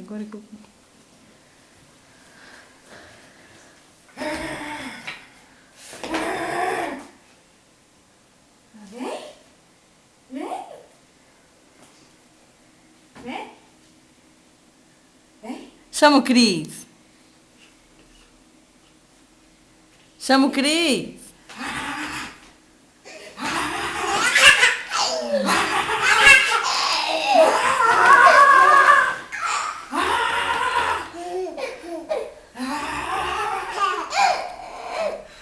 agora que eu... Vem. Vem. Vem. Vem. Chama o Cris. Chama o Cris.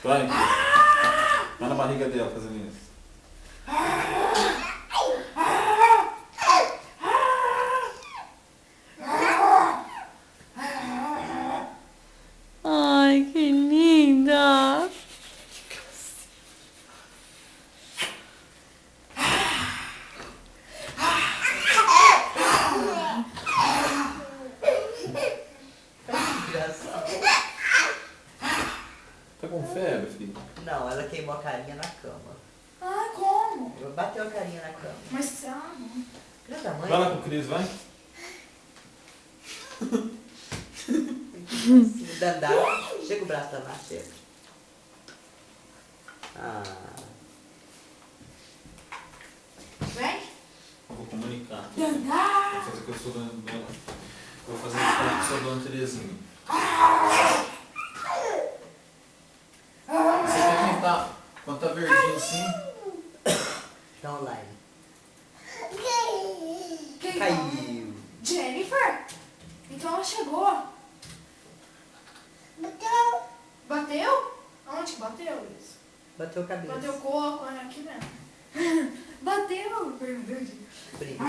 Vai. Vai na barriga dela fazendo isso. Ai, que linda. Tá com febre, filho? Não, ela queimou a carinha na cama. Ah, como? Bateu a carinha na cama. Mas, não. Filha da mãe. Vai lá com o Cris, vai. Dandá. Chega o braço da lá, chega. Ah. Vem. Eu vou comunicar. Dandá. Vou fazer que eu sou dona. Vou fazer que eu sou dona Terezinha. Você quer tentar? Quando tá verdinho assim? Dá online. Quem Caiu. Jennifer? Então ela chegou. Bateu? Bateu? Onde que bateu, Luiz? Bateu a cabeça. Bateu o coco, olha aqui mesmo. Bateu. Brinca.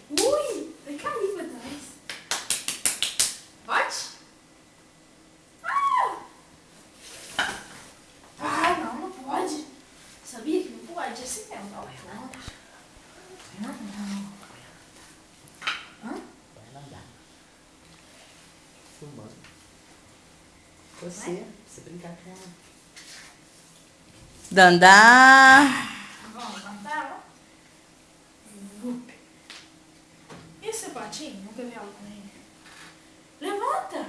Ui, vai cair pra trás. Pode? Não pode. Sabia que não pode? Assim mesmo, não pode. Não. Vai andar. Filmando. Você brincar com ela. Dandá. Vamos levantar, ó. E esse sapatinho? Nunca vi algo com ele. Levanta!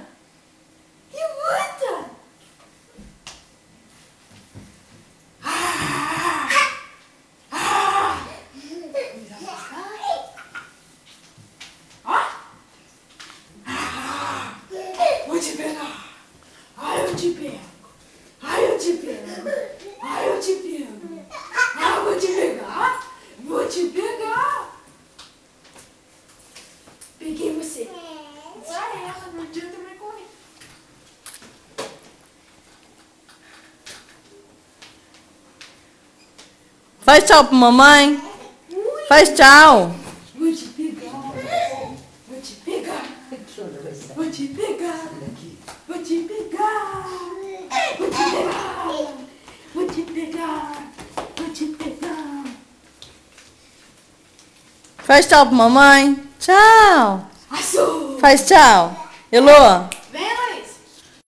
Levanta! Vou te pegar! Ai, eu te pego! Ai, eu te pego! Ai, eu te pego! Ah, vou te pegar! Vou te pegar! Peguei você! Vai ela, não adianta mais correr! Faz tchau pra mamãe. Faz tchau. Vou te pegar! Vou te pegar! Vou te pegar! Vou te pegar! Vou te pegar! Vou te pegar! Vou te pegar! Faz tchau pra mamãe. Tchau. Azul! Faz tchau. Elô.